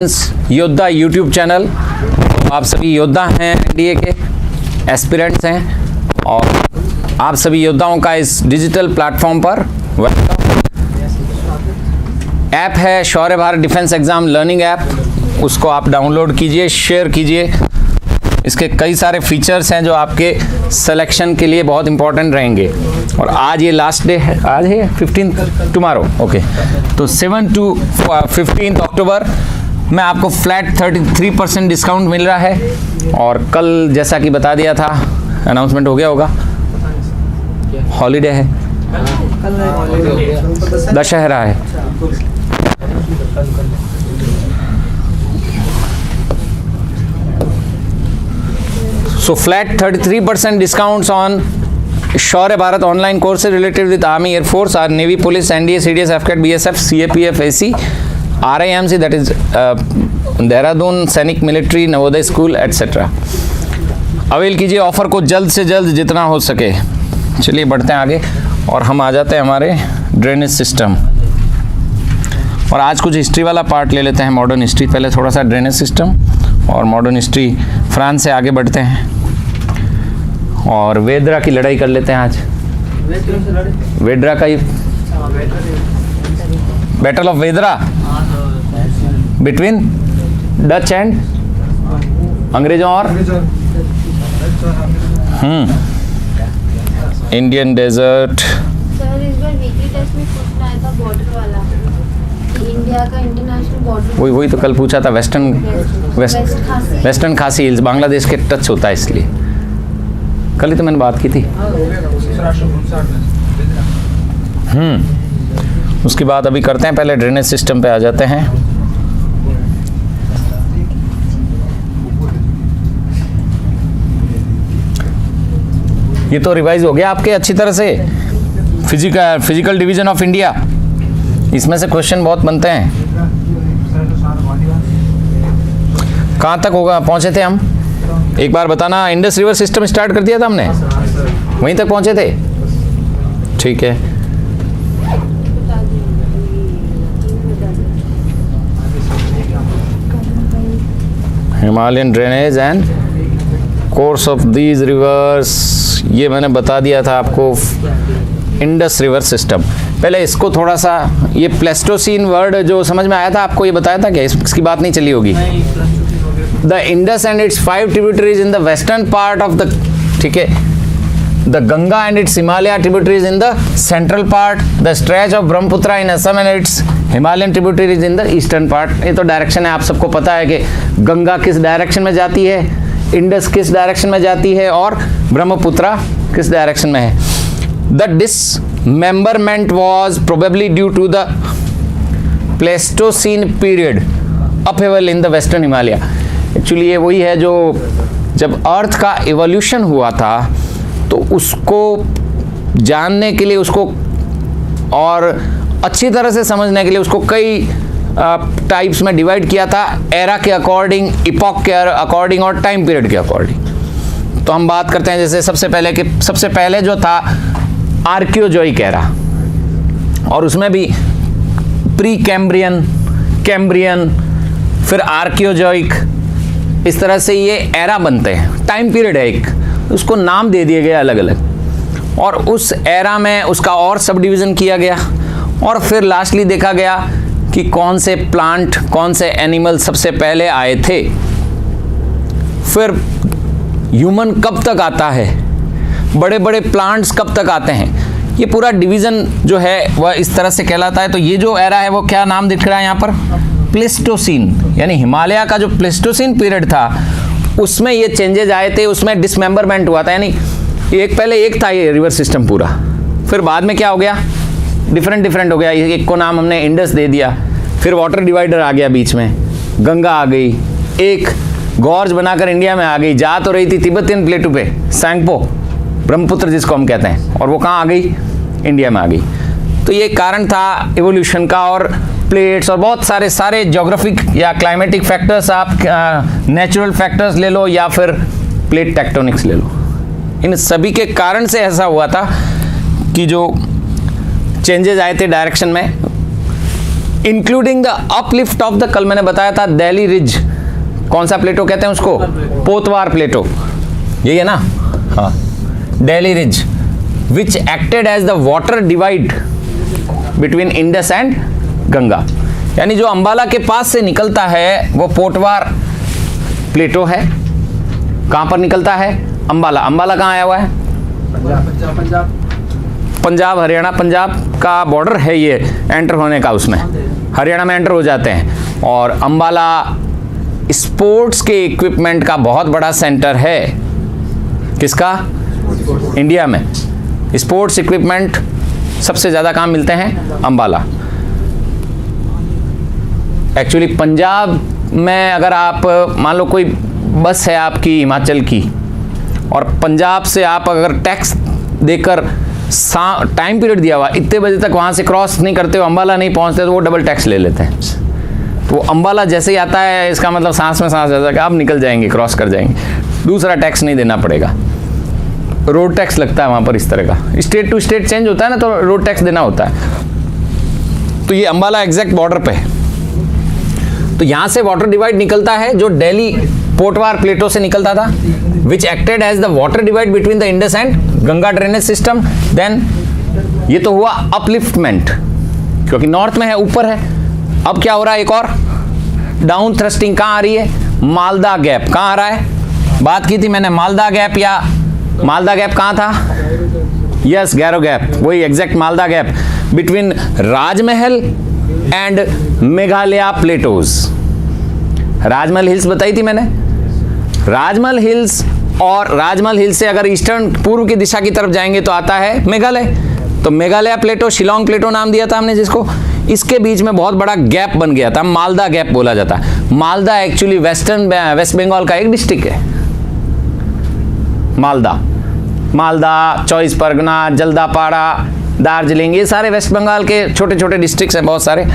योद्धा YouTube channel. आप सभी योद्धा हैं, एनडीए के एस्पिरेंट्स हैं और आप सभी योद्धाओं का इस डिजिटल प्लेटफॉर्म पर वेलकम। ऐप है Shaurya Bharat defence exam learning app, उसको आप डाउनलोड कीजिए, शेयर कीजिए। इसके कई सारे फीचर्स हैं जो आपके सिलेक्शन के लिए बहुत इंपॉर्टेंट रहेंगे। और आज ये लास्ट डे है, आज है 15 टुमारो, ओके। तो 7 to 15 अक्टूबर में आपको फ्लैट 33% डिस्काउंट मिल रहा है। और कल जैसा कि बता दिया था, अनाउंसमेंट हो गया होगा, हॉलीडे है, दशहरा है। So flat 33% discounts on Shaurya Bharat online courses related with Army, Air Force, or Navy, Police, NDA, CDS, FCAT, BSF, CAPF, AC, RIMC, that is Dehradun Sainik Military Navodaya School, etc. Avail कीजिए offer को जल्द से जल्द जितना हो सके। चलिए बढ़ते हैं आगे और हम आ जाते हैं हमारे ड्रेनेज सिस्टम। और आज कुछ हिस्ट्री वाला पार्ट ले लेते हैं, मॉडर्न हिस्ट्री। पहले थोड़ा सा ड्रेनेज सिस्टम और मॉडर्न हिस्ट्री, फ्रांस से आगे बढ़ते हैं और वेदरा की लड़ाई कर लेते हैं आज। वेदरा का ही battle of Vedara between Dutch and अंग्रेजों और इंडियन डेजर्ट। सर इस बार वीकली टेस्ट में क्वेश्चन आया था बॉर्डर वाला, इंडिया का इंटरनेशनल बॉर्डर। वही तो कल पूछा था, वेस्टर्न खासी हिल्स बांग्लादेश के टच होता है, इसलिए कल ही तो मैंने बात की थी। उसके बाद अभी करते हैं, पहले ड्रेनेज सिस्टम पे आ जाते हैं। ये तो रिवाइज हो गया आपके अच्छी तरह से, फिजिकल डिवीजन ऑफ इंडिया। इसमें से क्वेश्चन बहुत बनते हैं। कहाँ तक होगा पहुँचे थे हम, एक बार बताना। इंडस रिवर सिस्टम स्टार्ट कर दिया था हमने, वहीं तक पहुँचे थे, ठीक है। Himalayan drainage and course of these rivers, ये मैंने बता दिया था आपको। इंडस रिवर सिस्टम, पहले इसको थोड़ा सा, ये प्लेस्टोसीन वर्ड जो समझ में आया था आपको, ये बताया था क्या, इसकी बात नहीं चली होगी। The Indus and it's 5 tributaries in the western part of the, ठीक है, the Ganga and it's Himalaya tributaries in the central part, the stretch of Brahmaputra in Assam and it's Himalayan tributaries in the eastern part. ये तो डायरेक्शन है, आप सबको पता है कि गंगा किस डायरेक्शन में जाती है, इंडस किस डायरेक्शन में जाती है और ब्रह्मपुत्र किस डायरेक्शन में है। The dismemberment was probably due to the Pleistocene period upheaval in the western Himalaya। Actually ये वही है जो जब अर्थ का एवोल्यूशन हुआ था, तो उसको जानने के लिए, उसको और अच्छी तरह से समझने के लिए उसको कई टाइप्स में डिवाइड किया था, एरा के अकॉर्डिंग, इपॉक के अकॉर्डिंग और टाइम पीरियड के अकॉर्डिंग। तो हम बात करते हैं जैसे सबसे पहले जो था आर्कियोजोइक एरा, और उसमें भी प्री कैम्ब्रियन, कैम्ब्रियन, फिर आर्कियोजोइक, इस तरह से ये एरा बनते हैं। टाइम पीरियड है एक, उसको नाम दे दिए गए अलग अलग, और उस एरा में उसका और सब डिवीज़न किया गया। और फिर लास्टली देखा गया कि कौन से प्लांट, कौन से एनिमल सबसे पहले आए थे। फिर ह्यूमन कब तक आता है, बड़े बड़े प्लांट्स कब तक आते हैं, ये पूरा डिवीज़न जो है वह इस तरह से कहलाता है। तो ये जो एरा है वो क्या नाम दिख रहा है यहाँ पर, प्लेस्टोसीन, यानी हिमालय का जो प्लेस्टोसीन पीरियड था उसमें ये चेंजेज आए थे, उसमें डिसमेंबरमेंट हुआ था। यानी पहले एक था ये रिवर सिस्टम पूरा, फिर बाद में क्या हो गया, डिफरेंट हो गया। एक को नाम हमने इंडस दे दिया, फिर वाटर डिवाइडर आ गया बीच में, गंगा आ गई, एक गॉर्ज बनाकर इंडिया में आ गई, जा तो रही थी तिब्बतियन प्लेटू पे, सैंगपो, ब्रह्मपुत्र जिसको हम कहते हैं, और वो कहाँ आ गई, इंडिया में आ गई। तो ये कारण था एवोल्यूशन का, और प्लेट्स और बहुत सारे ज्योग्राफिक या क्लाइमेटिक फैक्टर्स, आप नेचुरल फैक्टर्स ले लो या फिर प्लेट टेक्टोनिक्स ले लो, इन सभी के कारण से ऐसा हुआ था कि जो चेंजेस आए थे डायरेक्शन में, including the uplift of the, कल मैंने बताया था दिल्ली रिज, कौन सा प्लेटो कहते हैं उसको? पोतवार प्लेटो, यही है ना? हाँ, Delhi ridge which acted as the water divide between Indus and Ganga. यानी जो अंबाला के पास से निकलता है वो पोतवार प्लेटो है। कहां पर निकलता है? अंबाला। अंबाला कहां आया हुआ है? पंजाब हरियाणा, पंजाब का बॉर्डर है ये एंटर होने का, उसमें हरियाणा में एंटर हो जाते हैं। और अंबाला स्पोर्ट्स के इक्विपमेंट का बहुत बड़ा सेंटर है। किसका? इंडिया में स्पोर्ट्स इक्विपमेंट सबसे ज़्यादा कहाँ मिलते हैं? अंबाला। एक्चुअली पंजाब में अगर आप मान लो कोई बस है आपकी हिमाचल की, और पंजाब से आप अगर टैक्स देकर टाइम पीरियड दिया हुआ इतने बजे तक वहाँ से क्रॉस नहीं करते हो, अंबाला नहीं पहुँचते, तो वो डबल टैक्स ले लेते हैं। तो अंबाला जैसे ही आता है, इसका मतलब सांस में सांस जैसा कि आप निकल जाएंगे, क्रॉस कर जाएंगे, दूसरा टैक्स नहीं देना पड़ेगा। रोड टैक्स लगता है वहाँ पर इस तरह का, स्टेट टू स्टेट चेंज होता है ना, तो रोड टैक्स देना होता है। तो ये अंबाला एग्जैक्ट बॉर्डर पे है। तो यहाँ से वाटर डिवाइड निकलता है जो दिल्ली पोटवार प्लेटो से निकलता था, which acted as the water divide between the Indus and Ganga drainage system. Then ये तो हुआ अपलिफ्टमेंट, क्योंकि नॉर्थ में है, ऊपर है। अब क्या हो रहा है? एक और डाउन थ्रस्टिंग कहाँ आ रही है? मालदा गैप। कहाँ आ रहा है? बात की थी मैंने मालदा गैप, या मालदा गैप कहाँ था? यस, गैरो गैप, वही exact Malda gap between Rajmahal and Meghalaya Plato's. Rajmahal hills बताई थी मैंने, राजमहल हिल्स, और राजमहल हिल्स से अगर ईस्टर्न पूर्व की दिशा की तरफ जाएंगे तो आता है मेघालय। तो मेघालय प्लेटो, शिलोंग प्लेटो नाम दिया था हमने जिसको, इसके बीच में बहुत बड़ा गैप बन गया था, मालदा गैप बोला जाता है। मालदा एक्चुअली वेस्ट बंगाल का एक डिस्ट्रिक्ट है। मालदा, चौबीस परगना, जल्दापाड़ा, दार्जिलिंग, ये सारे वेस्ट बंगाल के छोटे छोटे डिस्ट्रिक्ट्स हैं बहुत सारे।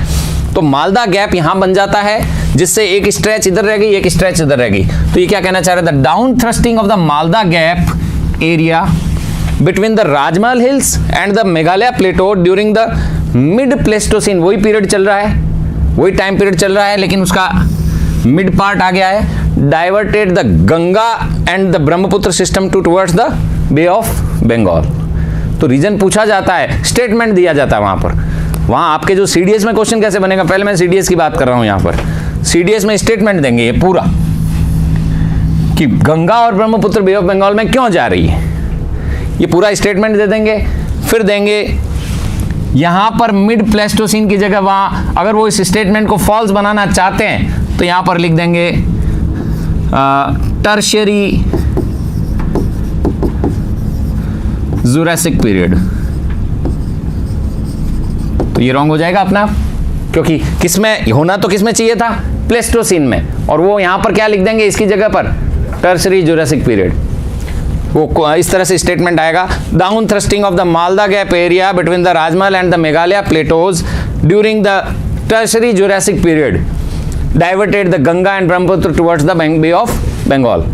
तो मालदा गैप यहाँ बन जाता है, जिससे एक स्ट्रेच इधर रह गई, एक स्ट्रेच इधर रह गई। तो ये क्या कहना चाह रहे थे? Down thrusting of the Malda gap area between the Rajmahal hills and the Meghalaya plateau during the mid Pleistocene. वही पीरियड चल रहा है, वही टाइम पीरियड चल रहा है, लेकिन उसका मिड पार्ट आ गया है। Diverted the Ganga and the Brahmaputra system towards the Bay of Bengal. तो रीजन पूछा जाता है, स्टेटमेंट दिया जाता है वहां पर। वहां आपके जो सीडीएस में क्वेश्चन कैसे बनेगा, पहले मैं सीडीएस की बात कर रहा हूं। यहां पर सीडीएस में स्टेटमेंट देंगे ये पूरा, कि गंगा और ब्रह्मपुत्र बे ऑफ बंगाल में क्यों जा रही है, ये पूरा स्टेटमेंट दे देंगे। फिर देंगे यहां पर मिड प्लेस्टोसिन की जगह, वहां अगर वो इस स्टेटमेंट को फॉल्स बनाना चाहते हैं तो यहां पर लिख देंगे टर्शियरी जुरासिक पीरियड। तो ये रॉन्ग हो जाएगा अपना, क्योंकि किसमें होना तो किसमें चाहिए था? प्लेस्टोसिन में, और वो यहां पर क्या लिख देंगे इसकी जगह पर? Tertiary Jurassic period. वो इस तरह से स्टेटमेंट आएगा, down thrusting of the Malda gap area between the Rajmahal and the Meghalaya plateaus during the Tertiary Jurassic period diverted the Ganga and Brahmaputra towards the Bay of Bengal.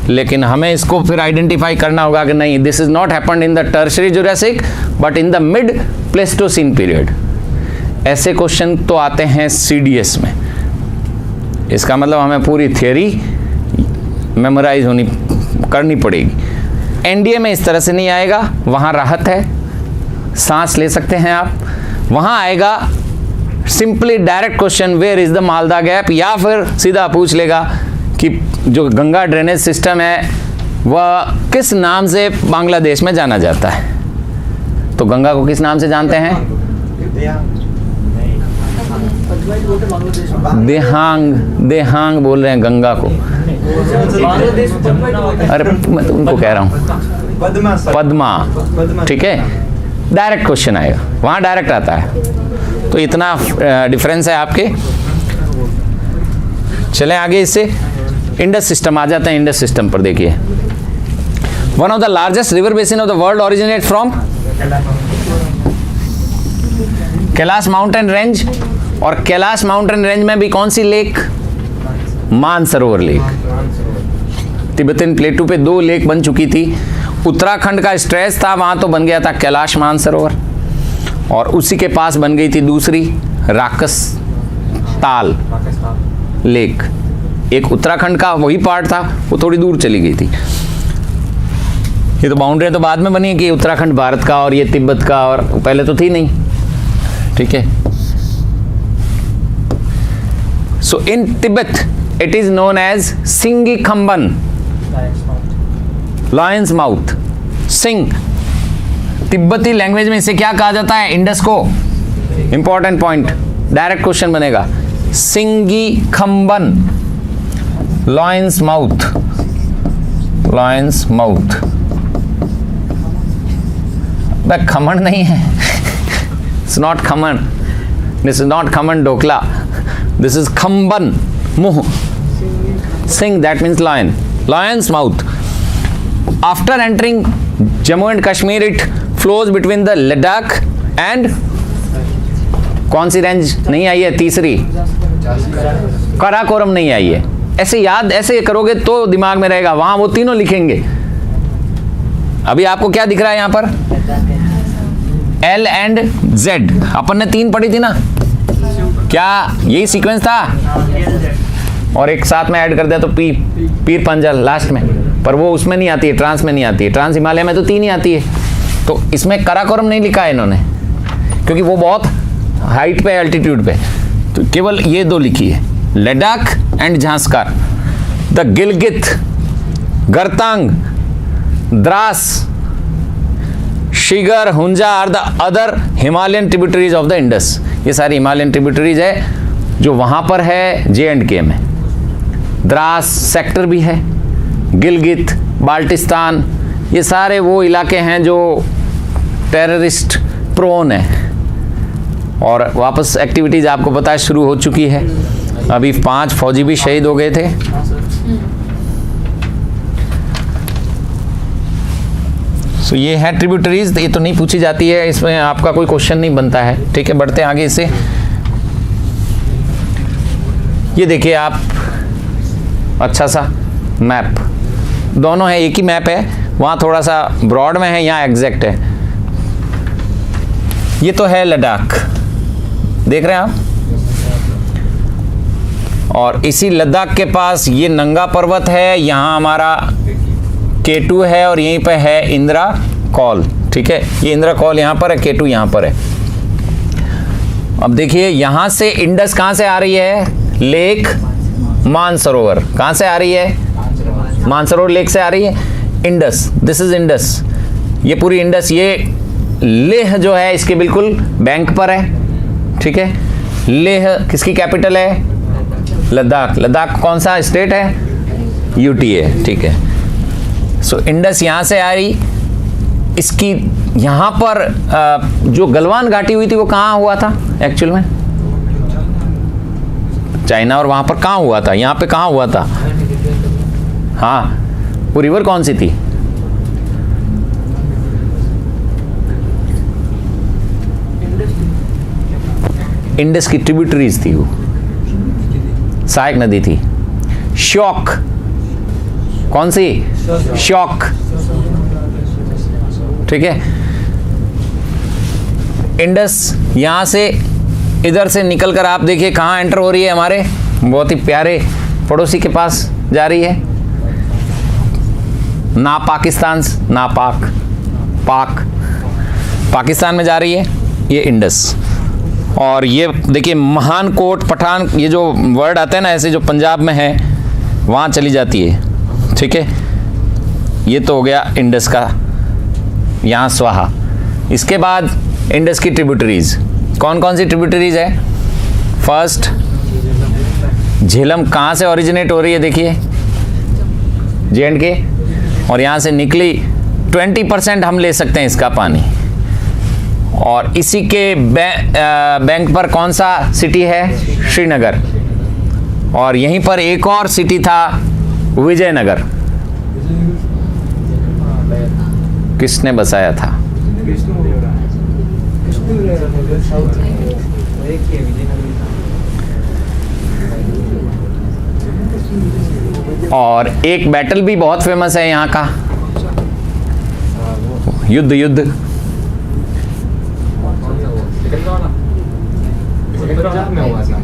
लेकिन हमें इसको फिर आइडेंटिफाई करना होगा कि नहीं, this is not happened in the Tertiary Jurassic but in the mid Pleistocene period. ऐसे question तो आते हैं सीडीएस में। इसका मतलब हमें पूरी थियरी मेमोराइज करनी पड़ेगी। एनडीए में इस तरह से नहीं आएगा, वहाँ राहत है, सांस ले सकते हैं आप। वहाँ आएगा simply direct question, where is the Malda gap, या फिर सीधा पूछ लेगा कि जो गंगा ड्रेनेज सिस्टम है वह किस नाम से बांग्लादेश में जाना जाता है। तो गंगा को किस नाम से जानते हैं? देहांग बोल रहे हैं गंगा को। अरे मैं तो उनको कह रहा हूँ पद्मा। ठीक है, डायरेक्ट क्वेश्चन आएगा, वहाँ डायरेक्ट आता है। तो इतना डिफरेंस है आपके। चलें आगे, इससे इंडस सिस्टम आ जाते हैं। इंडस सिस्टम पर देखिए, one of the largest river basin of the world originate from Kailash mountain range. और कैलाश माउंटेन रेंज में भी कौन सी lake? Mansarovar lake. Tibetan plateau पे 2 लेक बन चुकी थी। उत्तराखंड का स्ट्रेच था, वहां तो बन गया था कैलाश मानसरोवर, और उसी के पास बन गई थी दूसरी राकसताल लेक, एक उत्तराखंड का वही पार्ट था, वो थोड़ी दूर चली गई थी। ये तो बाउंड्री तो बाद में बनी है कि उत्तराखंड भारत का और ये तिब्बत का, और पहले तो थी नहीं, ठीक है। So in Tibet it is known as Singi खम्बन, lion's mouth. सिंग तिब्बती लैंग्वेज में इसे क्या कहा जाता है? इंडस को। इंपॉर्टेंट पॉइंट, डायरेक्ट क्वेश्चन बनेगा। Singi खम्बन, lion's mouth, lion's mouth. Khaman नहीं है, it's not khaman, this is not khaman dhokla, this is Khamban, मुंह। Sing that means lion, lion's mouth. After entering Jammu and Kashmir it flows between the Ladakh and, कौन सी रेंज नहीं आई है? तीसरी, काराकोरम नहीं आई है। ऐसे याद, ऐसे करोगे तो दिमाग में रहेगा, वहां वो तीनों लिखेंगे। अभी आपको क्या दिख रहा है यहां पर? L एंड Z, अपन ने 3 पढ़ी थी ना, क्या यही सीक्वेंस था? और एक साथ में ऐड कर दिया तो पीर पंजल लास्ट में, पर वो उसमें नहीं आती है, ट्रांस में नहीं आती है। ट्रांस हिमालय में तो 3 ही आती है, तो इसमें काराकोरम नहीं लिखा है इन्होंने, क्योंकि वो बहुत हाइट पे, एल्टीट्यूड पे, तो केवल ये 2 लिखी है, Ladakh and Zanskar. The Gilgit, Gartang, Dras, Shigar, Hunza are the other Himalayan tributaries of the Indus. ये सारी हिमालयन ट्रिब्यूटरीज है जो वहां पर है J&K में। द्रास सेक्टर भी है, गिलगित, बाल्टिस्तान, ये सारे वो इलाके हैं जो टेररिस्ट प्रोन है, और वापस एक्टिविटीज आपको पता है शुरू हो चुकी है। अभी 5 फौजी भी शहीद हो गए थे। सो ये है ट्रिब्यूटरीज, ये तो नहीं पूछी जाती है, इसमें आपका कोई क्वेश्चन नहीं बनता है, ठीक है। बढ़ते हैं आगे इससे। ये देखिए आप, अच्छा सा मैप, दोनों है, एक ही मैप है, वहाँ थोड़ा सा ब्रॉड में है, यहाँ एग्जैक्ट है। ये तो है लद्दाख, देख रहे हैं आप, और इसी लद्दाख के पास ये नंगा पर्वत है, यहाँ हमारा K2 है, और यहीं पे है इंदिरा कॉल, ठीक है। ये इंदिरा कॉल यहाँ पर है, K2 यहाँ पर है। अब देखिए यहाँ से इंडस कहाँ से आ रही है? लेक मानसरोवर, कहाँ से आ रही है? मानसरोवर लेक से आ रही है। इंडस, दिस इज इंडस, ये पूरी इंडस, ये लेह जो है इसके बिल्कुल बैंक पर है, ठीक है। लेह किसकी कैपिटल है? लद्दाख। लद्दाख कौन सा स्टेट है? UT है, ठीक है। सो इंडस यहाँ से आ रही, इसकी यहाँ पर जो गलवान घाटी हुई थी वो कहाँ हुआ था एक्चुअल में? चाइना, और वहाँ पर कहाँ हुआ था? यहाँ पे कहाँ हुआ था? हाँ, वो रिवर कौन सी थी? इंडस की ट्रिब्यूटरीज थी वो, सहायक नदी थी। श्योक, कौन सी? श्योक, ठीक है। इंडस यहां से, इधर से निकलकर आप देखिए कहां एंटर हो रही है, हमारे बहुत ही प्यारे पड़ोसी के पास जा रही है, ना पाकिस्तान, ना पाकिस्तान में जा रही है ये इंडस। और ये देखिए महान कोट पठान, ये जो वर्ड आते हैं ना ऐसे, जो पंजाब में है वहाँ चली जाती है, ठीक है। ये तो हो गया इंडस का, यहाँ स्वाहा। इसके बाद इंडस की ट्रिब्यूटरीज, कौन कौन सी ट्रिब्यूटरीज है? फर्स्ट झेलम, कहाँ से ओरिजिनेट हो रही है? देखिए J&K, और यहाँ से निकली 20% हम ले सकते हैं इसका पानी। और इसी के बैंक पर कौन सा सिटी है? श्रीनगर। और यहीं पर एक और सिटी था, विजयनगर। किसने बसाया था? और एक बैटल भी बहुत फेमस है यहाँ का, युद्ध पंजाब में हुआ था।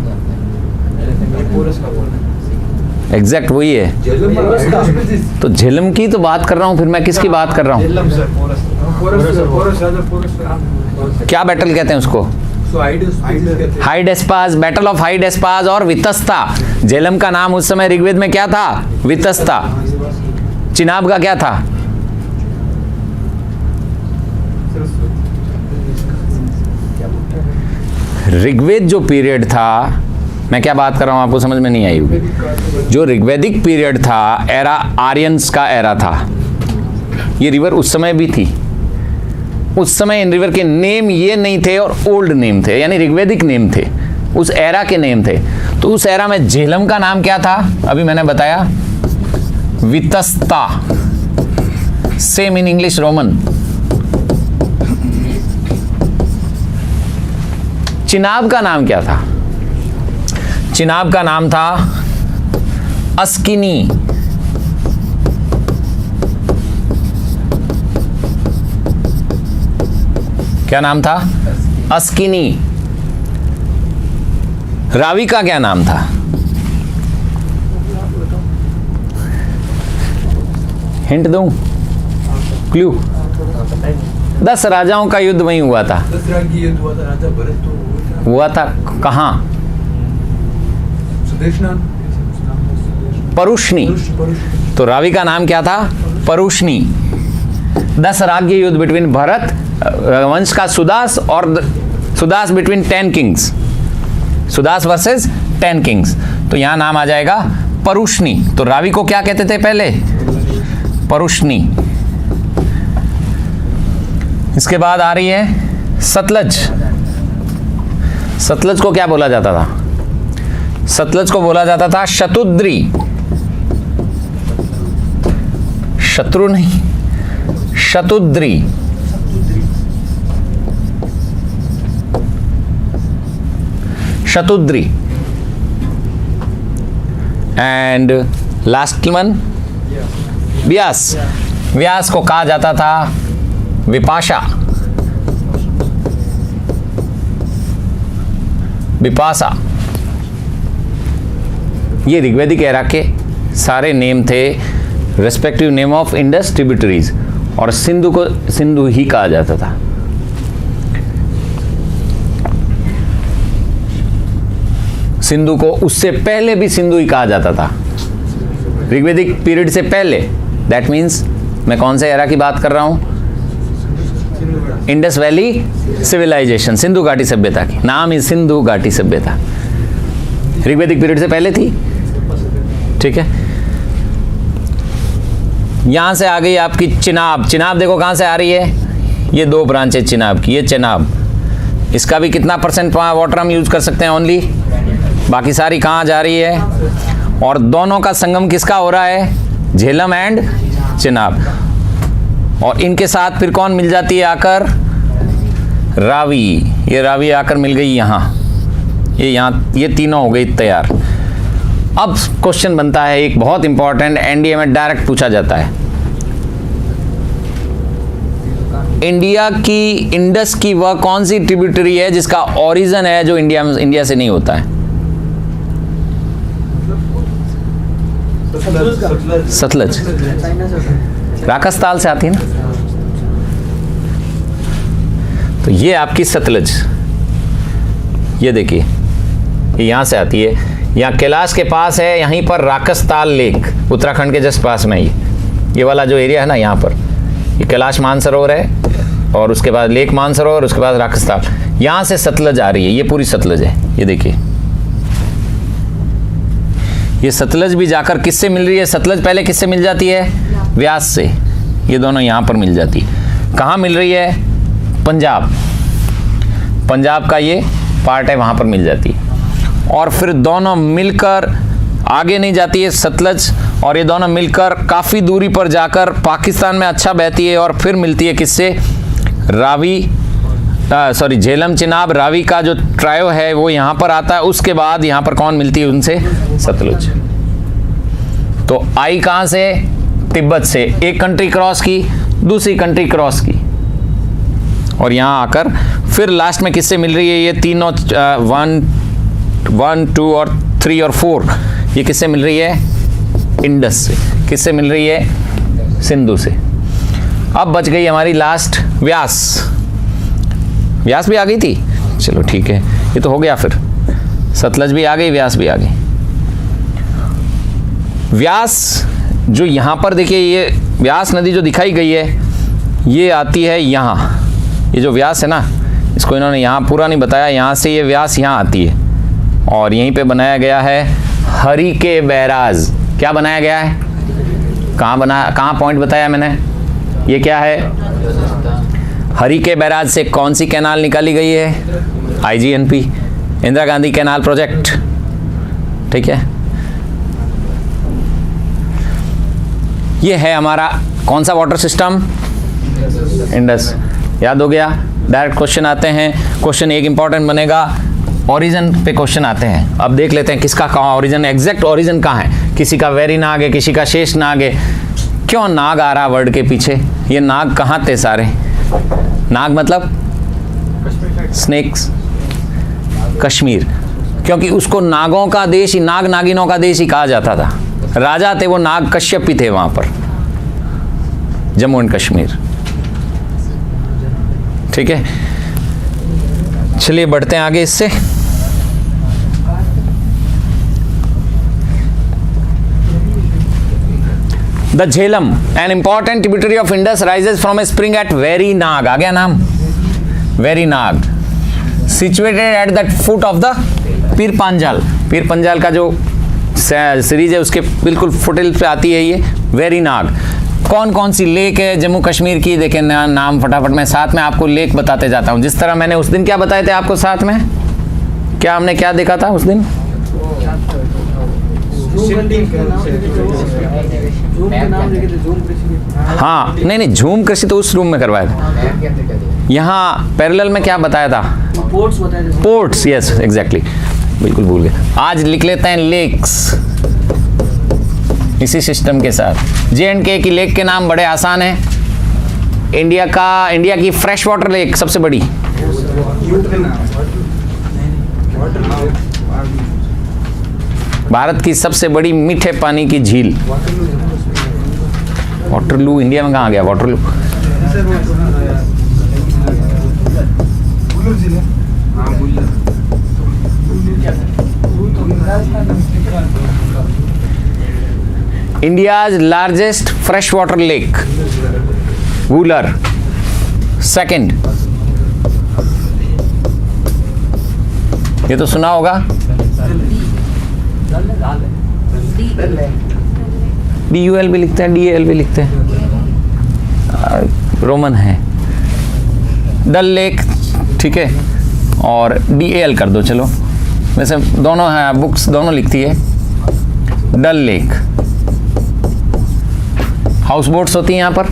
पोरस का बोल रहा है। एग्जैक्ट वही है। तो झेलम की तो बात कर रहा हूँ, फिर मैं किसकी बात कर रहा हूँ? झेलम सर, पोरस। क्या बैटल कहते हैं उसको? हाइडेस्पास, बैटल ऑफ हाइडेस्पास और वितस्ता। झेलम का नाम उस समय ऋग्वेद में क्या था? वितस्ता। चिनाब का क्या था? ऋग्वेद जो पीरियड था, मैं क्या बात कर रहा हूं आपको समझ में नहीं आई होगी। जो ऋग्वैदिक पीरियड था, एरा आर्यंस का एरा था। ये रिवर उस समय भी थी। उस समय इन रिवर के नेम ये नहीं थे और ओल्ड नेम थे, यानी ऋग्वैदिक नेम थे, उस एरा के नेम थे। तो उस एरा में झेलम का नाम क्या था? अभी मैंने बताया, Vitasta. Same in English Roman. Chenab का नाम क्या था? चिनाब का नाम था अस्किनी। क्या नाम था? अस्किनी। रावी का क्या नाम था? हिंट दूं? क्लू? 10 राजाओं का युद्ध वहीं हुआ था। 10 राजा की युद्ध हुआ था। राजा भरत तो हुआ था कहाँ? परुष्णी। तो रावी का नाम क्या था? परुष्णी। 10 राज्य युद्ध बिटवीन भरत वंश का सुदास और Sudas between 10 Kings. Sudas versus 10 Kings. तो यहां नाम आ जाएगा परुष्णी। तो रावी को क्या कहते थे पहले? परुष्णी। इसके बाद आ रही है सतलज। सतलज को क्या बोला जाता था? सतलज को बोला जाता था शतुद्री। शत्रु नहीं, Shatudri. Shatudri. And last one व्यास। व्यास को कहा जाता था विपाशा। विपाशा। ये ऋग्वैदिक एरा के सारे नेम थे, respective name of Indus tributaries. और सिंधु को सिंधु ही कहा जाता था। सिंधु को उससे पहले भी सिंधु ही कहा जाता था, ऋग्वैदिक पीरियड से पहले। दैट मीन्स मैं कौन से एरा की बात कर रहा हूं? इंडस वैली सिविलाइजेशन, सिंधु घाटी सभ्यता की। नाम इज सिंधु घाटी सभ्यता। ऋग्वैदिक पीरियड से पहले थी। ठीक है। यहां से आ गई आपकी चिनाब। चिनाब देखो कहां से आ रही है? ये 2 ब्रांच है चिनाब की। ये चिनाब, इसका भी कितना % वाटर हम यूज कर सकते हैं? ओनली। बाकी सारी कहां जा रही है? और दोनों का संगम किसका हो रहा है? झेलम एंड चिनाब। और इनके साथ फिर कौन मिल जाती है आकर? रावी। ये रावी आकर मिल गई यहां। ये तीनों हो गई तैयार। अब क्वेश्चन बनता है एक बहुत इंपॉर्टेंट, एनडीए में डायरेक्ट पूछा जाता है। इंडिया की इंडस की वह कौन सी ट्रिब्यूटरी है जिसका ओरिजिन है जो इंडिया से नहीं होता है? सतलज। राकसताल से आती है ना। तो ये आपकी सतलज, ये देखिए, ये यहां से आती है। यहाँ कैलाश के पास है, यहीं पर राकसताल लेक, उत्तराखंड के जस्ट पास में ही। ये वाला जो एरिया है ना, यहाँ पर ये कैलाश मानसरोवर है और उसके बाद लेक मानसरोवर, उसके बाद राकसताल। यहाँ से सतलज आ रही है। ये पूरी सतलज है। ये देखिए, ये सतलज भी जाकर किससे मिल रही है? सतलज पहले किससे मिल जाती है? व्यास से। ये दोनों यहाँ पर मिल जाती है। कहाँ मिल रही है? पंजाब। पंजाब का ये पार्ट है, वहाँ पर मिल जाती है। और फिर दोनों मिलकर आगे नहीं जाती है सतलज, और ये दोनों मिलकर काफ़ी दूरी पर जाकर पाकिस्तान में अच्छा बहती है और फिर मिलती है किससे? रावी, सॉरी, झेलम चिनाब रावी का जो ट्रायो है वो यहाँ पर आता है। उसके बाद यहाँ पर कौन मिलती है उनसे? सतलुज। तो आई कहाँ से? तिब्बत से। एक कंट्री क्रॉस की, दूसरी कंट्री क्रॉस की, और यहाँ आकर फिर लास्ट में किससे मिल रही है ये तीनों 1, 2 और 3 और 4, ये किससे मिल रही है? इंडस से। किससे मिल रही है? सिंधु से। अब बच गई हमारी लास्ट व्यास। व्यास भी आ गई थी, चलो ठीक है, ये तो हो गया। फिर सतलज भी आ गई, व्यास भी आ गई। व्यास जो यहाँ पर देखिए, ये व्यास नदी जो दिखाई गई है ये आती है यहाँ, ये जो व्यास है ना, इसको इन्होंने यहाँ पूरा नहीं बताया, यहाँ से ये व्यास यहाँ आती है और यहीं पे बनाया गया है हरिके बैराज। क्या बनाया गया है? कहाँ पॉइंट बताया मैंने? ये क्या है? हरिके बैराज से कौन सी कैनाल निकाली गई है? IGNP, Indira Gandhi canal project. ठीक है, ये है हमारा कौन सा वाटर सिस्टम? इंडस। याद हो गया? डायरेक्ट क्वेश्चन आते हैं। क्वेश्चन एक इंपॉर्टेंट बनेगा, ओरिजिन पे क्वेश्चन आते हैं। अब देख लेते हैं किसका कहाँ ओरिजिन, एग्जैक्ट ओरिजिन कहाँ है। किसी का वेरी नाग है, किसी का शेष नाग है। क्यों नाग आ रहा वर्ड के पीछे? ये नाग कहाँ थे सारे? नाग मतलब स्नेक्स, कश्मीर, क्योंकि उसको नागों का देश ही, नाग नागिनों का देश ही कहा जाता था। राजा थे वो नाग कश्यप ही थे वहां पर, जम्मू एंड कश्मीर। ठीक है, चलिए बढ़ते हैं आगे इससे। The Jhelum, an important tributary of Indus, rises from a spring at Verinag. आ गया नाम, Verinag, situated at the foot of the Pir Panjal. Pir Panjal का जो सीरीज है उसके बिल्कुल फुटिल पे आती है ये वेरी नाग। कौन कौन सी लेक है जम्मू कश्मीर की? देखें नाम फटाफट मैं साथ में आपको लेक बताते जाता हूँ। जिस तरह मैंने उस दिन क्या बताए थे आपको साथ में, क्या हमने क्या देखा था उस दिन? हाँ, नहीं, झूम कृषि तो उस रूम में करवाया था। यहाँ पैरेलल में क्या बताया था? पोर्ट्स बताए थे। पोर्ट्स, यस एग्जैक्टली, बिल्कुल भूल गए। आज लिख लेते हैं लेक्स इसी सिस्टम के साथ। J&K की लेक के नाम बड़े आसान हैं। इंडिया की फ्रेश वाटर लेक सबसे बड़ी, भारत की सबसे बड़ी मीठे पानी की झील वाटरलू। इंडिया में कहाँ आ गया Waterloo? India's largest freshwater lake, Wooler. Second, ये तो सुना होगा, DUL भी लिखते हैं, DAL भी लिखते हैं, रोमन है। डल लेक, ठीक है, और DAL कर दो। चलो, वैसे दोनों हैं, बुक्स दोनों लिखती है। डल लेक, हाउस बोट्स होती हैं यहाँ पर।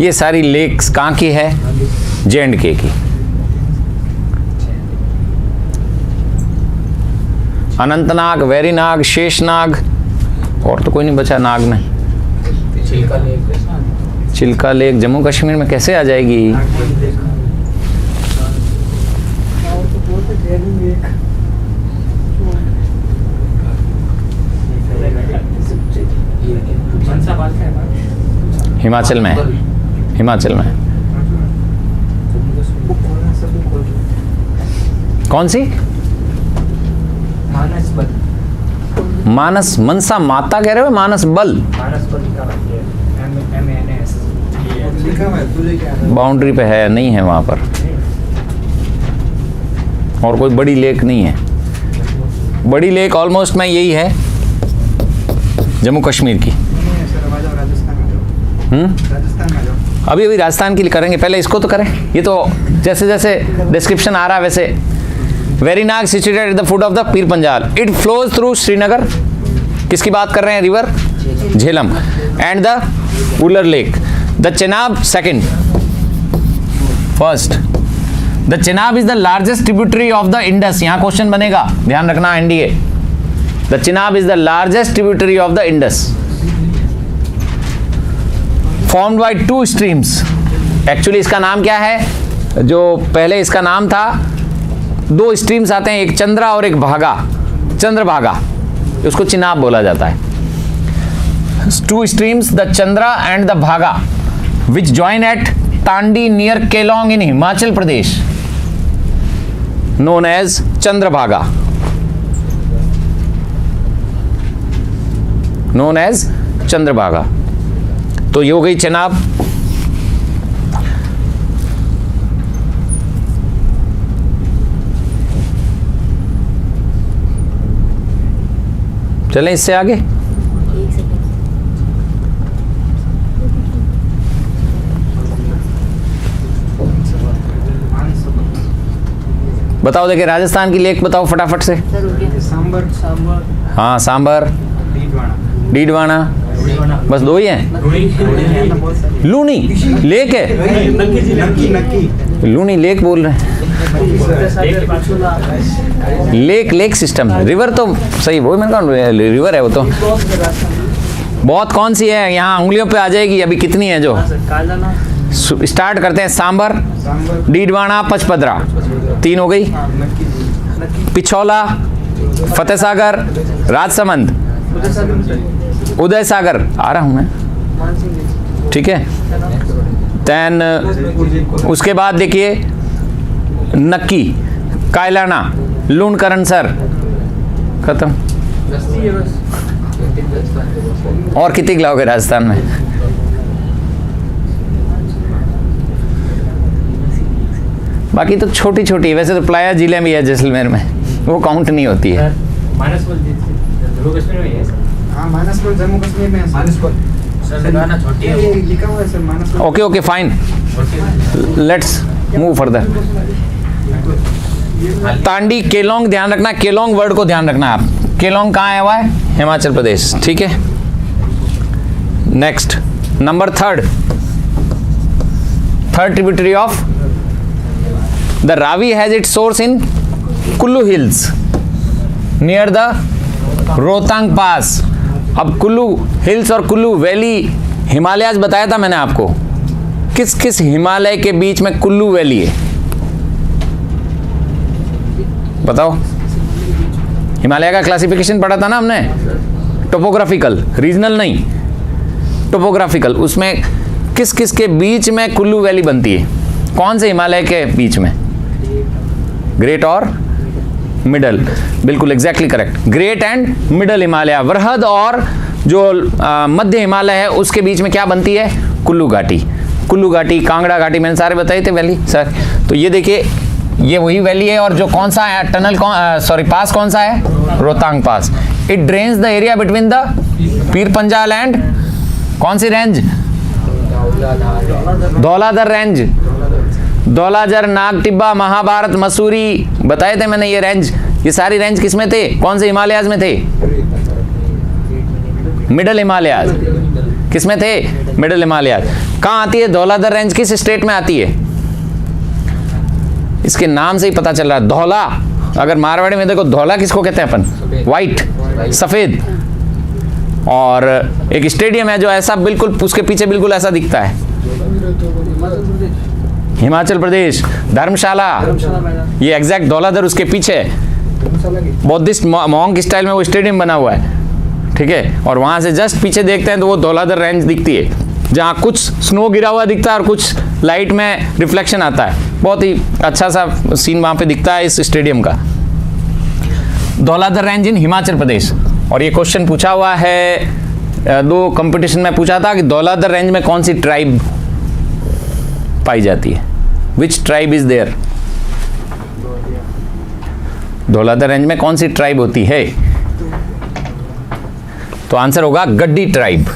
ये सारी लेक्स कहाँ की है? J&K की। अनंतनाग, वेरीनाग, शेषनाग, और तो कोई नहीं बचा नाग में। चिल्का लेक जम्मू कश्मीर में कैसे आ जाएगी? हिमाचल में, हिमाचल में। कौन सी? मानस, मनसा माता कह रहे हो? मानस बल बाउंड्री पे है, नहीं है वहां पर, और कोई बड़ी लेक नहीं है। बड़ी लेक ऑलमोस्ट में यही है जम्मू कश्मीर की। अभी अभी राजस्थान के लिए करेंगे, पहले इसको तो करें। ये तो जैसे जैसे डिस्क्रिप्शन आ रहा है वैसे। Verinag situated at the foot of the Pir Panjal, it flows through Srinagar. किसकी बात कर रहे हैं? River Jhelum and the Wular lake. The Chenab second, first the Chenab is the largest tributary of the Indus. यहां क्वेश्चन बनेगा, ध्यान रखना NDA. The Chenab is the largest tributary of the Indus, formed by two streams. Actually इसका नाम क्या है? जो पहले इसका नाम था, दो स्ट्रीम्स आते हैं, एक चंद्रा और एक भागा, चंद्रभागा, उसको चिनाब बोला जाता है। Two streams, the Chandra and the Bhaga, which join at Tandi near Keylong in Himachal Pradesh, known as Chandrabhaga, known as Chandrabhaga. तो ये हो गई चेनाब। चलें इससे आगे। बताओ, देखिए राजस्थान की लेक बताओ फटाफट से। सांबर, हाँ, सांबर, डीडवाना, बस दो ही हैं। लूनी लेक है, लूनी लेक बोल रहे हैं। लेक सिस्टम, रिवर तो सही, वो मैंने कहा रिवर है वो तो। बहुत कौन सी है यहाँ उंगलियों पे आ जाएगी अभी कितनी है जो। स्टार्ट करते हैं। सांबर, डीडवाना, पचपदरा, 3 हो गई। पिछौला, फतेह सागर, राजसमंद, उदय सागर, आ रहा हूं मैं, ठीक है। देन उसके बाद देखिए नक्की, कायलाना, लूणकरणसर, खत्म। और कितनी गिलाओगे राजस्थान में? बाकी तो छोटी छोटी, वैसे तो प्लाया जिले में है जैसलमेर में, वो काउंट नहीं होती है। मानसपुर जम्मू कश्मीर में है सर। हाँ, मानसपुर जम्मू कश्मीर में है। मानसपुर सर, गाना छोटी है, ये लिखा हुआ है sir Manaspur. Okay okay fine, let's move further. Tandi, Keylong, ध्यान रखना, केलोंग वर्ड को ध्यान रखना आप। केलोंग कहाँ है हुआ है? हिमाचल प्रदेश, ठीक है। Next, number third tributary of the Ravi has it source in Kullu hills near the Rohtang pass. अब कुल्लू हिल्स और कुल्लू वैली, हिमालयाज बताया था मैंने आपको। किस किस हिमालय के बीच में कुल्लू वैली है? बताओ। हिमालय का क्लासिफिकेशन पढ़ा था ना हमने, टोपोग्राफिकल, रीजनल नहीं, टोपोग्राफिकल। उसमें किस किस के बीच में कुल्लू वैली बनती है? कौन से हिमालय के बीच में? ग्रेट और मिडल, बिल्कुल exactly correct. Great and middle Himalaya, वृहद और जो मध्य हिमालय है उसके बीच में क्या बनती है? कुल्लू घाटी। कुल्लू घाटी, कांगड़ा घाटी, मैंने सारे बताए थे वैली सर। तो ये देखिए, ये वही वैली है। और जो कौन सा है टनल, पास कौन सा है? Rohtang pass. It drains the area between the Pir Panjal and कौन सी रेंज? धौलाधर रेंज, धौलाधर, नाग टिब्बा, महाभारत, मसूरी, बताए थे मैंने ये रेंज। ये सारी रेंज किस में थे? कौन से हिमालयाज में थे? मिडल हिमालयाज। किस में थे? मिडल हिमालयाज। कहाँ आती है धौलाधर रेंज? किस स्टेट में आती है? इसके नाम से ही पता चल रहा है, धौला। अगर मारवाड़ी में देखो, धौला किसको कहते हैं अपन? व्हाइट, सफेद। और एक स्टेडियम है जो ऐसा बिल्कुल उसके पीछे बिल्कुल ऐसा दिखता है, हिमाचल प्रदेश, धर्मशाला। ये एग्जैक्ट धौलाधर उसके पीछे है। बौद्धिस्ट मॉन्क स्टाइल में वो स्टेडियम बना हुआ है, ठीक है। और वहां से जस्ट पीछे देखते हैं तो वो धौलाधर रेंज दिखती है, जहाँ कुछ स्नो गिरा हुआ दिखता है और कुछ लाइट में रिफ्लेक्शन आता है। बहुत ही अच्छा सा सीन वहाँ पे दिखता है इस स्टेडियम का। धौलाधर रेंज इन हिमाचल प्रदेश। और ये क्वेश्चन पूछा हुआ है, 2 कंपटीशन में पूछा था कि धौलाधर रेंज में कौन सी ट्राइब पाई जाती है? Which tribe is there? Dhauladhar range में कौन सी ट्राइब होती है? तो आंसर होगा गड्डी ट्राइब।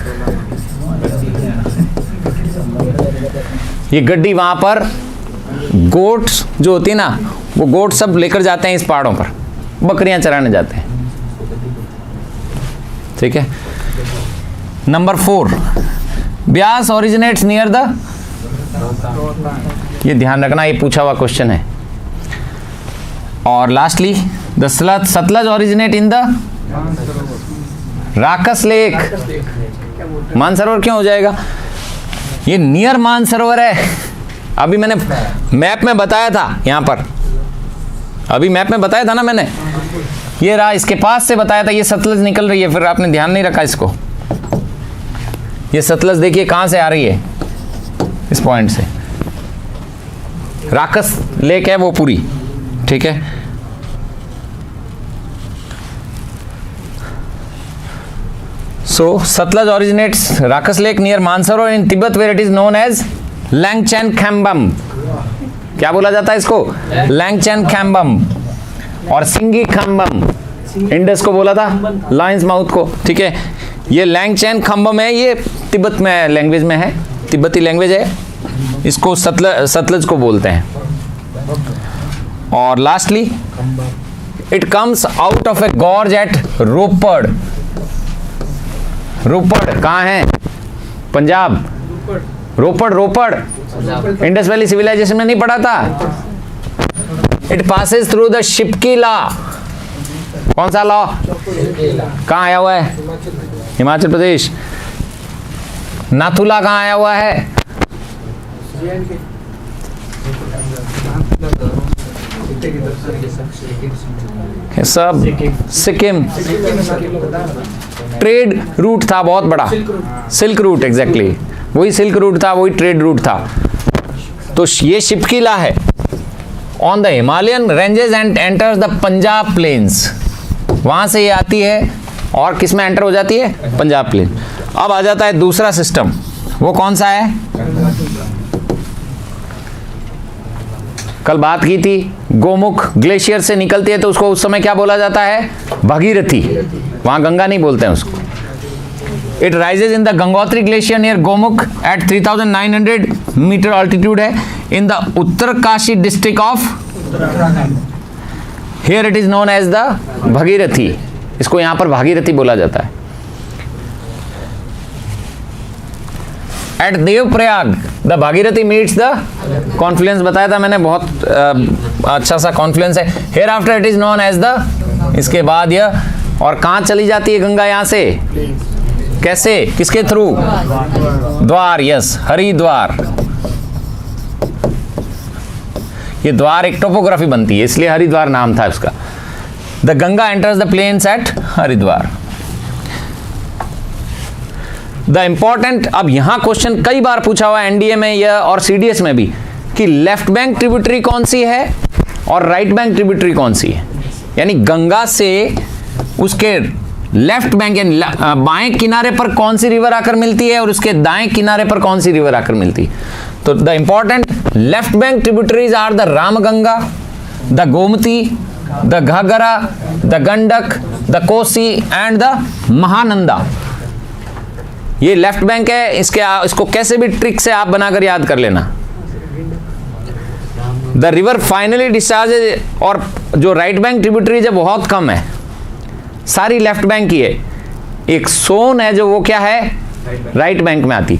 ये गड्डी वहां पर गोट्स जो होती है ना, वो गोट सब लेकर जाते हैं इस पहाड़ों पर, बकरियां चराने जाते हैं। ठीक है। Number 4, Beas originates near the, ये ध्यान रखना, ये पूछा हुआ क्वेश्चन है। और lastly the Sutlej originate in the Rakas lake. Mansarovar क्यों हो जाएगा? ये नियर मानसरोवर है। अभी मैंने मैप में बताया था, यहां पर अभी मैप में बताया था ना मैंने, ये रहा, इसके पास से बताया था, ये सतलज निकल रही है, फिर आपने ध्यान नहीं रखा इसको। ये सतलज देखिए कहां से आ रही है, इस पॉइंट से, राकस लेक है वो पूरी। ठीक है। So Satluj originates Rakas Lake near Mansarovar in Tibet where it is known as Langchen Khambam। क्या बोला जाता है इसको? Langchen Khambam। और सिंगी खम्बम, इंडस को बोला था, लायंस माउथ को। ठीक है। ये Langchen Khambam है, ये तिब्बत में लैंग्वेज में है, तिब्बती लैंग्वेज है, इसको सतलज को बोलते हैं। और lastly it comes out of a gorge at Ropar. Ropar कहाँ है? Punjab. Ropar Indus valley civilisation में नहीं पढ़ा था? It passes through the Shipki La. कौन सा लॉ? कहाँ आया हुआ है? हिमाचल प्रदेश। नाथुला कहाँ आया हुआ है? सब सिक्किम। ट्रेड रूट था बहुत बड़ा, सिल्क रूट, एग्जैक्टली वही सिल्क रूट था, वही ट्रेड रूट था। तो ये शिपकीला है on the Himalayan ranges and enters the Punjab plains. वहां से ये आती है और किस में एंटर हो जाती है? पंजाब प्लेन। अब आ जाता है दूसरा सिस्टम, वो कौन सा है? कल बात की थी, गोमुख ग्लेशियर से निकलती है तो उसको उस समय क्या बोला जाता है? भागीरथी। वहां गंगा नहीं बोलते हैं उसको। It rises in the Gangotri glacier near Gomukh at 3900 metre altitude है in the Uttarkashi district of, here it is known as the Bhagirathi. इसको यहां पर भागीरथी बोला जाता है। At Devprayag the Bhagirathi meets the confluence, बताया था मैंने, बहुत अच्छा सा कॉन्फ्लुएंस है। Here after it is known as the, इसके बाद यह, और कहां चली जाती है गंगा यहां से? कैसे? किसके थ्रू? द्वार। यस, हरिद्वार। ये द्वार एक टोपोग्राफी बनती है, इसलिए हरिद्वार नाम था उसका। The Ganga enters the plains at Haridwar. The important, अब यहां क्वेश्चन कई बार पूछा हुआ है एनडीए में या और सीडीएस में भी, कि लेफ्ट बैंक ट्रिब्यूटरी कौन सी है और राइट बैंक ट्रिब्यूटरी कौन सी है। यानी गंगा से उसके लेफ्ट बैंक यानी बाएं किनारे पर कौन सी रिवर आकर मिलती है और उसके दाएं किनारे पर कौन सी रिवर आकर मिलती है। तो the important left bank tributaries are the Ramganga, the Gomti, the Ghaghara, the Gandak, the Kosi and the Mahananda. ये लेफ्ट बैंक है, इसको कैसे भी ट्रिक से आप बनाकर याद कर लेना। द रिवर फाइनली डिस्चार्जेज, और जो राइट बैंक ट्रिब्यूटरीज है बहुत कम है, सारी लेफ्ट बैंक की है। एक सोन है जो वो क्या है? राइट बैंक में आती।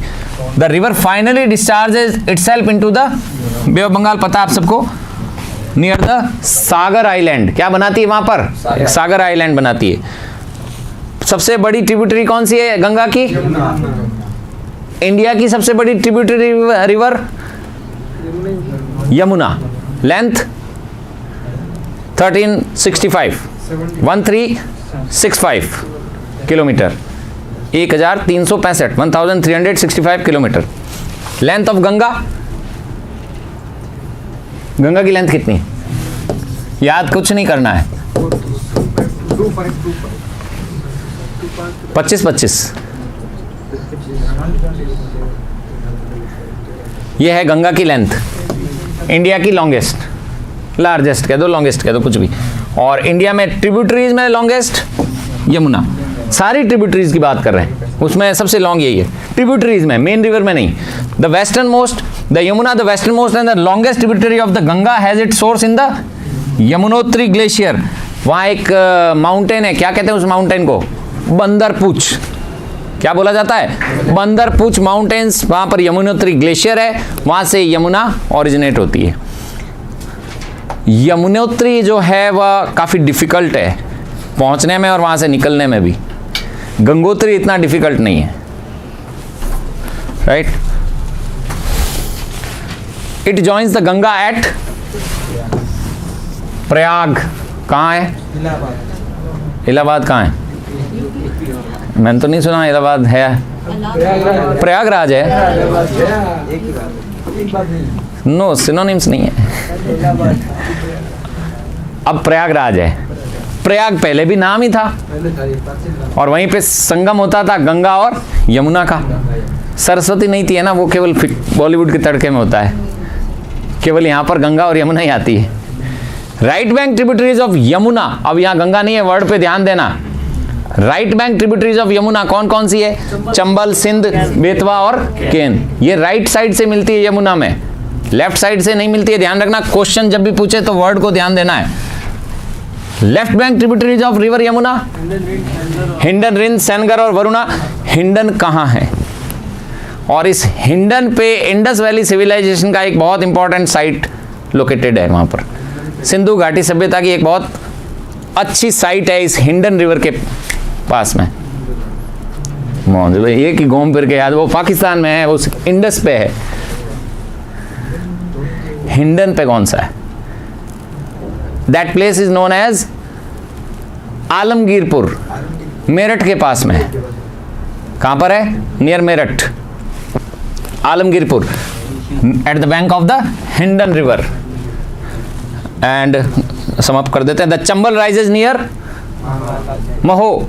The river finally discharges itself into the Bay of Bengal, पता आप सबको, नियर द सागर आइलैंड। क्या बनाती है वहां पर? एक सागर आइलैंड बनाती है। सबसे बड़ी ट्रिब्यूटरी कौन सी है गंगा की? इंडिया की सबसे बड़ी tributary river Yamuna. Length 1365 kilometre, 1365 kilometre. Length of Ganga, Ganga की लेंथ कितनी? याद कुछ नहीं करना है, 25-25। ये है गंगा की लेंथ, इंडिया की लॉन्गेस्ट, लार्जेस्ट कह दो, लॉन्गेस्ट कह दो, कुछ भी। और इंडिया में ट्रिब्यूटरीज में लॉन्गेस्ट यमुना। सारी ट्रिब्यूटरीज की बात कर रहे हैं। उसमें सबसे लॉन्ग यही है, ट्रिब्यूटरीज में, मेन रिवर में नहीं। The western most, the Yamuna the western most and the longest tributary of the Ganga has it source in the Yamunotri glacier. वहाँ एक माउंटेन है, क्या कहते हैं उस माउंटेन को? बंदरपूछ। क्या बोला जाता है? बंदरपूछ माउंटेन्स, वहाँ पर यमुनोत्री ग्लेशियर है, वहाँ से यमुना ओरिजिनेट होती है। यमुनोत्री जो है वह काफ़ी डिफ़िकल्ट है पहुँचने में और वहाँ से निकलने में भी। गंगोत्री इतना डिफ़िकल्ट नहीं है, right. It joins the Ganga at Prayag. कहाँ है? इलाहाबाद कहाँ है? मैंने तो नहीं सुना इलाहाबाद है। प्रयागराज है। नो, सिनोनिम्स नहीं है। अब प्रयागराज है। प्रयाग पहले भी नाम ही था और वहीं पे संगम होता था गंगा और यमुना का। सरस्वती नहीं थी है ना, वो केवल बॉलीवुड के तड़के में होता है, केवल यहाँ पर गंगा और यमुना ही आती है। Right bank tributaries of Yamuna, अब यहाँ गंगा नहीं है, वर्ड पे ध्यान देना। Right bank tributaries of Yamuna कौन कौन सी है? चंबल, सिंध, बेतवा और केन। ये राइट साइड से मिलती है यमुना में, लेफ्ट साइड से नहीं मिलती है। ध्यान रखना, क्वेश्चन जब भी पूछे तो वर्ड को ध्यान देना है। Left bank tributaries of river Yamuna, Hindon, Rind, Sengar और वरुणा। हिंडन कहाँ है? और इस हिंडन पे इंडस वैली सिविलाइजेशन का एक बहुत इंपॉर्टेंट साइट लोकेटेड है। वहाँ पर सिंधु घाटी सभ्यता की एक बहुत अच्छी साइट है इस हिंडन रिवर के पास में। एक ही घूम फिर के याद, वो पाकिस्तान में है, वो इंडस पे है। हिंडन पे कौन सा है? That place is known as Alamgirpur, Meerut के पास में है। कहां पर है? Near Meerut, Alamgirpur, at the bank of the Hindon river. And समाप्त कर देते हैं। The Chambal rises near Mhow,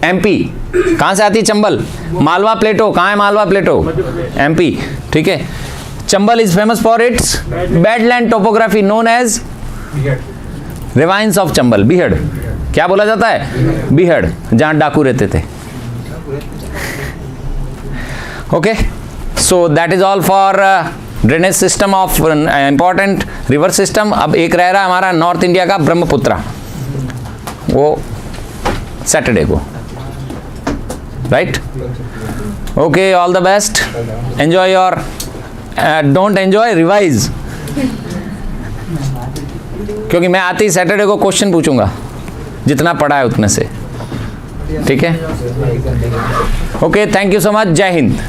MP. कहां से आती है चंबल? मालवा प्लेटो। कहां है मालवा प्लेटो? एमपी, ठीक है। Chambal is famous for its badland topography known as ravines of Chambal, beehad. क्या बोला जाता है? बीहड़, जहां डाकू रहते थे। Okay, so that is all for drainage system of important river system. अब एक रह रहा है हमारा नॉर्थ इंडिया का ब्रह्मपुत्रा, वो सैटरडे को, right. Okay, all the best, enjoy your, don't enjoy, revise, क्योंकि मैं आते ही सैटरडे को क्वेश्चन पूछूंगा जितना पढ़ा है उतने से, ठीक है। Okay, thank you so much, जय हिंद।